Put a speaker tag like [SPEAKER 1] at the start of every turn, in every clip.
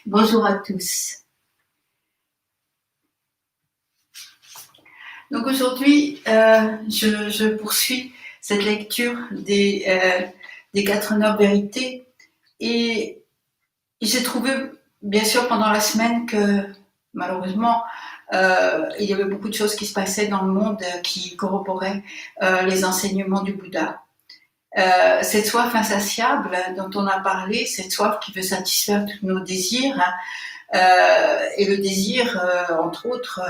[SPEAKER 1] Bonjour à tous. Donc aujourd'hui, je poursuis cette lecture des 89 vérités et j'ai trouvé, bien sûr, pendant la semaine que malheureusement, il y avait beaucoup de choses qui se passaient dans le monde qui corroboraient les enseignements du Bouddha. Cette soif insatiable dont on a parlé, cette soif qui veut satisfaire tous nos désirs, et le désir, entre autres,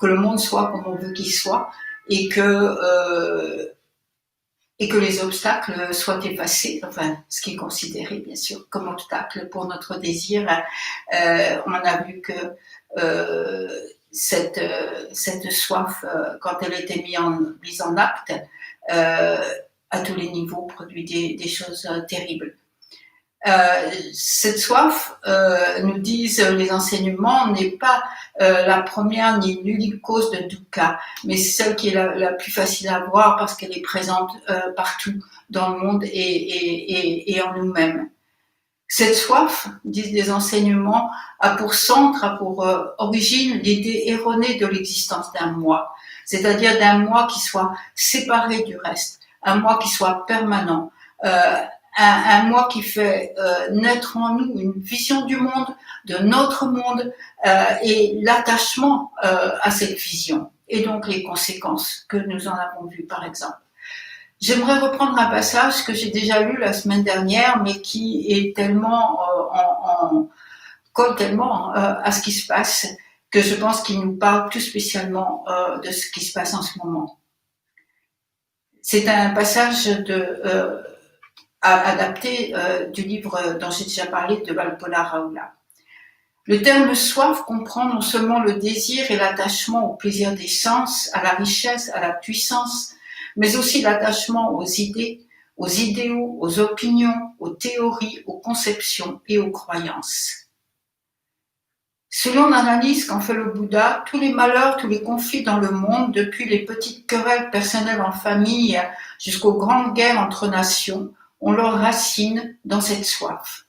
[SPEAKER 1] que le monde soit comme on veut qu'il soit et que les obstacles soient effacés, enfin ce qui est considéré bien sûr comme obstacle pour notre désir. On a vu que cette soif, quand elle était mise en acte, à tous les niveaux, produit des choses terribles. Cette soif, nous disent les enseignements, n'est pas la première ni l'unique cause de dukkha, mais c'est celle qui est la plus facile à voir parce qu'elle est présente partout dans le monde et en nous-mêmes. Cette soif, disent les enseignements, a pour centre, a pour origine l'idée erronée de l'existence d'un moi, c'est-à-dire d'un moi qui soit séparé du reste, un moi qui soit permanent, un moi qui fait naître en nous une vision du monde, de notre monde, et l'attachement à cette vision, et donc les conséquences que nous en avons vues par exemple. J'aimerais reprendre un passage que j'ai déjà lu la semaine dernière, mais qui est tellement colle tellement à ce qui se passe, que je pense qu'il nous parle tout spécialement de ce qui se passe en ce moment. C'est un passage adapté du livre dont j'ai déjà parlé de Valpola Raoula. Le terme soif comprend non seulement le désir et l'attachement au plaisir des sens, à la richesse, à la puissance, mais aussi l'attachement aux idées, aux idéaux, aux opinions, aux théories, aux conceptions et aux croyances. Selon l'analyse qu'en fait le Bouddha, tous les malheurs, tous les conflits dans le monde, depuis les petites querelles personnelles en famille jusqu'aux grandes guerres entre nations, ont leurs racines dans cette soif.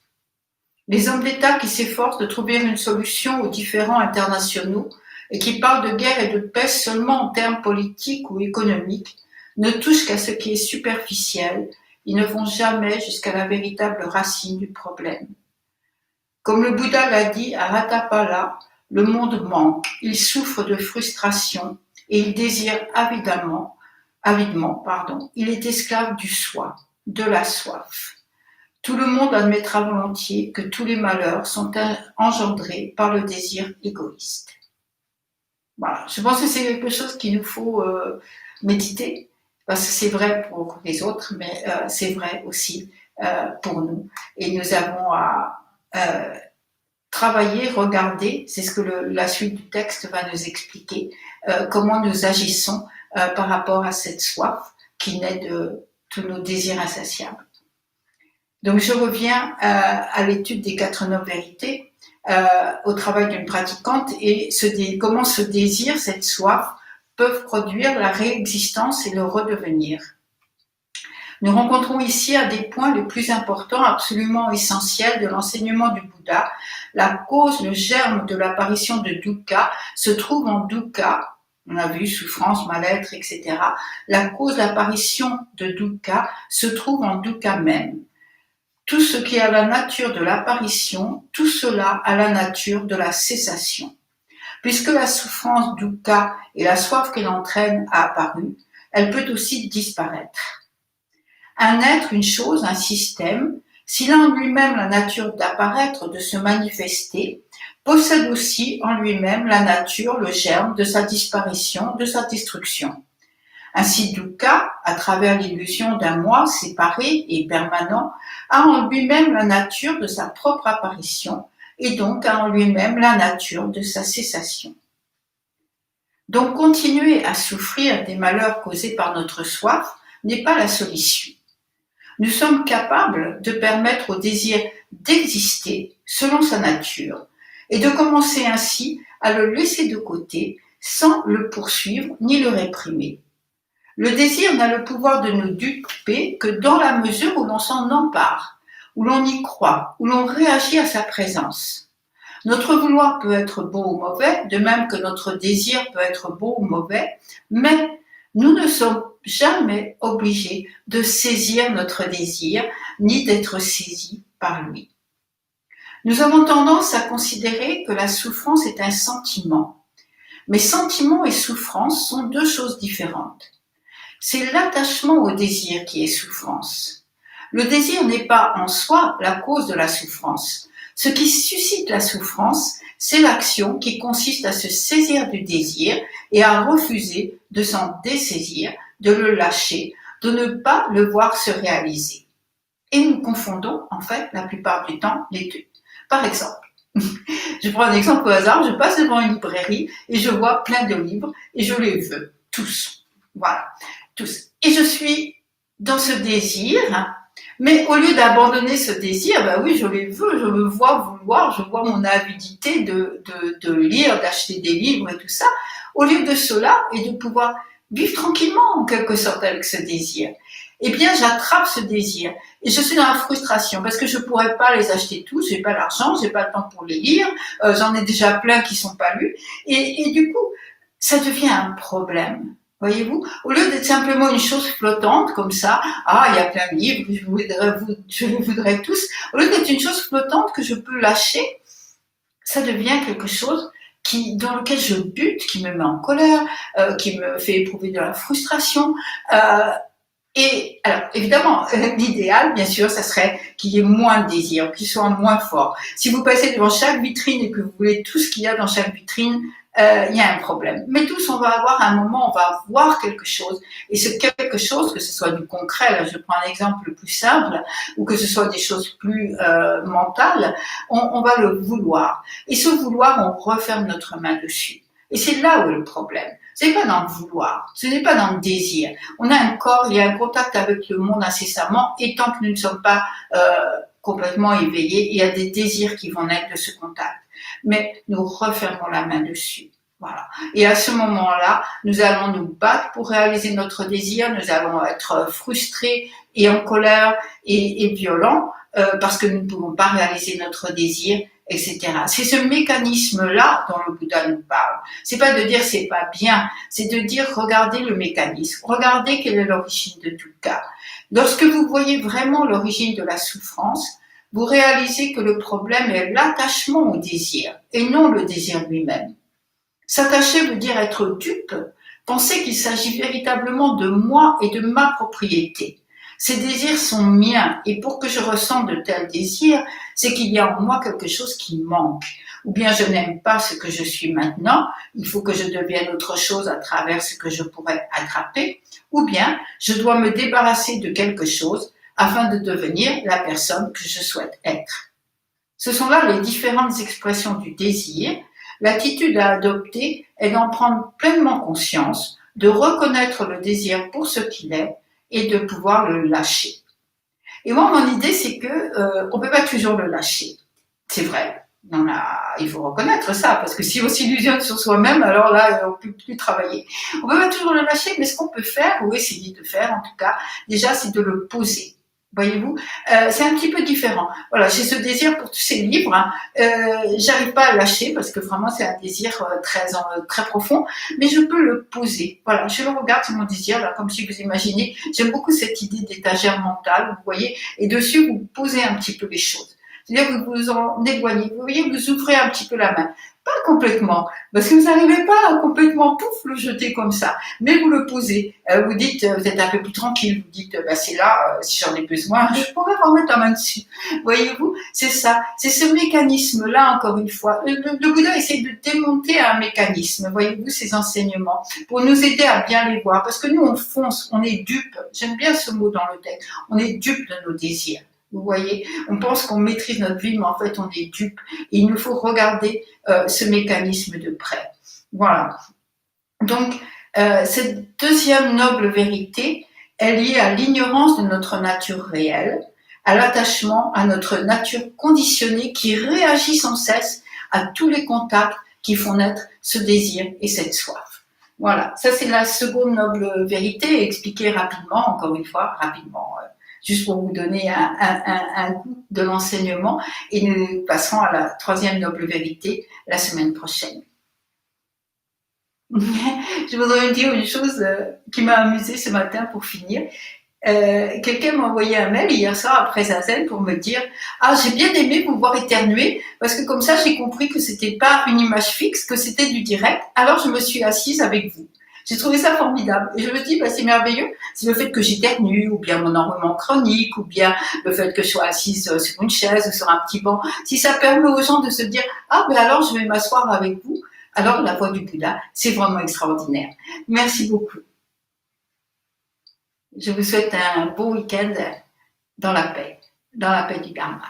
[SPEAKER 1] Les hommes d'État qui s'efforcent de trouver une solution aux différends internationaux et qui parlent de guerre et de paix seulement en termes politiques ou économiques ne touchent qu'à ce qui est superficiel, ils ne vont jamais jusqu'à la véritable racine du problème. Comme le Bouddha l'a dit à Ratapala, le monde manque, il souffre de frustration et il désire avidement, il est esclave du soi, de la soif. Tout le monde admettra volontiers que tous les malheurs sont engendrés par le désir égoïste. Voilà, je pense que c'est quelque chose qu'il nous faut méditer, parce que c'est vrai pour les autres, mais c'est vrai aussi pour nous. Et nous avons à travailler, regarder, c'est ce que la suite du texte va nous expliquer, comment nous agissons par rapport à cette soif qui naît de tous nos désirs insatiables. Donc je reviens à l'étude des 89 vérités, au travail d'une pratiquante et comment ce désir, cette soif, peuvent produire la réexistence et le redevenir. Nous rencontrons ici à des points les plus importants, absolument essentiels de l'enseignement du Bouddha. La cause, le germe de l'apparition de dukkha se trouve en dukkha, on a vu souffrance, mal-être, etc. La cause d'apparition de dukkha se trouve en dukkha même. Tout ce qui a la nature de l'apparition, tout cela a la nature de la cessation. Puisque la souffrance dukkha et la soif qu'elle entraîne a apparu, elle peut aussi disparaître. Un être, une chose, un système, s'il a en lui-même la nature d'apparaître, de se manifester, possède aussi en lui-même la nature, le germe de sa disparition, de sa destruction. Ainsi, dukkha, à travers l'illusion d'un moi séparé et permanent, a en lui-même la nature de sa propre apparition et donc a en lui-même la nature de sa cessation. Donc, continuer à souffrir des malheurs causés par notre soif n'est pas la solution. Nous sommes capables de permettre au désir d'exister selon sa nature et de commencer ainsi à le laisser de côté sans le poursuivre ni le réprimer. Le désir n'a le pouvoir de nous duper que dans la mesure où l'on s'en empare, où l'on y croit, où l'on réagit à sa présence. Notre vouloir peut être beau ou mauvais, de même que notre désir peut être beau ou mauvais, mais nous ne sommes jamais obligés de saisir notre désir, ni d'être saisis par lui. Nous avons tendance à considérer que la souffrance est un sentiment, mais sentiment et souffrance sont deux choses différentes. C'est l'attachement au désir qui est souffrance. Le désir n'est pas en soi la cause de la souffrance. Ce qui suscite la souffrance, c'est l'action qui consiste à se saisir du désir et à refuser de s'en dessaisir, de le lâcher, de ne pas le voir se réaliser. Et nous confondons, en fait, la plupart du temps, les deux. Par exemple, je prends un exemple au hasard, je passe devant une librairie et je vois plein de livres et je les veux, tous. Voilà, tous. Et je suis dans ce désir, mais au lieu d'abandonner ce désir, ben oui, je les veux, je me vois vouloir, je vois mon avidité de lire, d'acheter des livres et tout ça. Au lieu de cela, et de pouvoir vivre tranquillement, en quelque sorte, avec ce désir, eh bien, j'attrape ce désir. Et je suis dans la frustration, parce que je pourrais pas les acheter tous, j'ai pas l'argent, j'ai pas le temps pour les lire, j'en ai déjà plein qui sont pas lus, et du coup, ça devient un problème. Voyez-vous, au lieu d'être simplement une chose flottante comme ça, ah, il y a plein de livres, je les voudrais tous, au lieu d'être une chose flottante que je peux lâcher, ça devient quelque chose dans lequel je bute, qui me met en colère, qui me fait éprouver de la frustration. Et alors, évidemment, l'idéal, bien sûr, ça serait qu'il y ait moins de désir, qu'il soit moins fort. Si vous passez devant chaque vitrine et que vous voulez tout ce qu'il y a dans chaque vitrine, il y a un problème. Mais tous, on va avoir un moment, on va voir quelque chose. Et ce quelque chose, que ce soit du concret, là, je prends un exemple le plus simple, ou que ce soit des choses plus mentales, on va le vouloir. Et ce vouloir, on referme notre main dessus. Et c'est là où est le problème. Ce n'est pas dans le vouloir, ce n'est pas dans le désir. On a un corps, il y a un contact avec le monde incessamment, et tant que nous ne sommes pas complètement éveillés, il y a des désirs qui vont naître de ce contact. Mais nous refermons la main dessus. Voilà. Et à ce moment-là, nous allons nous battre pour réaliser notre désir, nous allons être frustrés et en colère et violents parce que nous ne pouvons pas réaliser notre désir, etc. C'est ce mécanisme-là dont le Bouddha nous parle. C'est pas de dire c'est pas bien, c'est de dire regardez le mécanisme, regardez quelle est l'origine de tout cas. Lorsque vous voyez vraiment l'origine de la souffrance, vous réalisez que le problème est l'attachement au désir et non le désir lui-même. S'attacher veut dire être dupe, penser qu'il s'agit véritablement de moi et de ma propriété. Ces désirs sont miens et pour que je ressente de tels désirs, c'est qu'il y a en moi quelque chose qui manque. Ou bien je n'aime pas ce que je suis maintenant, il faut que je devienne autre chose à travers ce que je pourrais attraper. Ou bien je dois me débarrasser de quelque chose afin de devenir la personne que je souhaite être. Ce sont là les différentes expressions du désir. L'attitude à adopter est d'en prendre pleinement conscience, de reconnaître le désir pour ce qu'il est et de pouvoir le lâcher. Et moi, mon idée, c'est que on peut pas toujours le lâcher. C'est vrai. Il faut reconnaître ça, parce que si on s'illusionne sur soi-même, alors là, on peut plus travailler. On peut pas toujours le lâcher, mais ce qu'on peut faire, ou essayer de faire, en tout cas, déjà, c'est de le poser. Voyez-vous, c'est un petit peu différent. Voilà, j'ai ce désir pour tous ces livres. J'arrive pas à le lâcher parce que vraiment c'est un désir très profond, mais je peux le poser. Voilà, je le regarde, c'est mon désir là, comme si vous imaginez. J'aime beaucoup cette idée d'étagère mentale, vous voyez, et dessus vous posez un petit peu les choses. C'est-à-dire que vous vous en éloignez. Vous voyez, vous ouvrez un petit peu la main. Pas complètement, parce que vous n'arrivez pas à complètement le jeter comme ça, mais vous le posez. Vous dites, vous êtes un peu plus tranquille, vous dites, c'est là, si j'en ai besoin, je pourrais remettre la main dessus. Voyez-vous, c'est ça, c'est ce mécanisme-là, encore une fois. Le Bouddha essaie de démonter un mécanisme, voyez-vous, ces enseignements, pour nous aider à bien les voir, parce que nous, on fonce, on est dupe. J'aime bien ce mot dans le texte. On est dupe de nos désirs. Vous voyez, on pense qu'on maîtrise notre vie, mais en fait, on est dupe. Et il nous faut regarder ce mécanisme de près. Voilà. Donc, cette deuxième noble vérité est liée à l'ignorance de notre nature réelle, à l'attachement à notre nature conditionnée qui réagit sans cesse à tous les contacts qui font naître ce désir et cette soif. Voilà, ça c'est la seconde noble vérité, expliquée rapidement, encore une fois, rapidement. juste pour vous donner un goût de l'enseignement. Et nous passerons à la troisième noble vérité la semaine prochaine. Je voudrais vous dire une chose qui m'a amusée ce matin pour finir. Quelqu'un m'a envoyé un mail hier soir après Zazen pour me dire ah, j'ai bien aimé vous voir éternuer parce que comme ça j'ai compris que c'était pas une image fixe, que c'était du direct, alors je me suis assise avec vous. J'ai trouvé ça formidable et je me dis bah, c'est merveilleux, c'est le fait que j'éternue ou bien mon enroulement chronique ou bien le fait que je sois assise sur une chaise ou sur un petit banc, si ça permet aux gens de se dire ah ben alors je vais m'asseoir avec vous, alors la voix du Bouddha, c'est vraiment extraordinaire. Merci beaucoup. Je vous souhaite un beau week-end dans la paix du Dharma.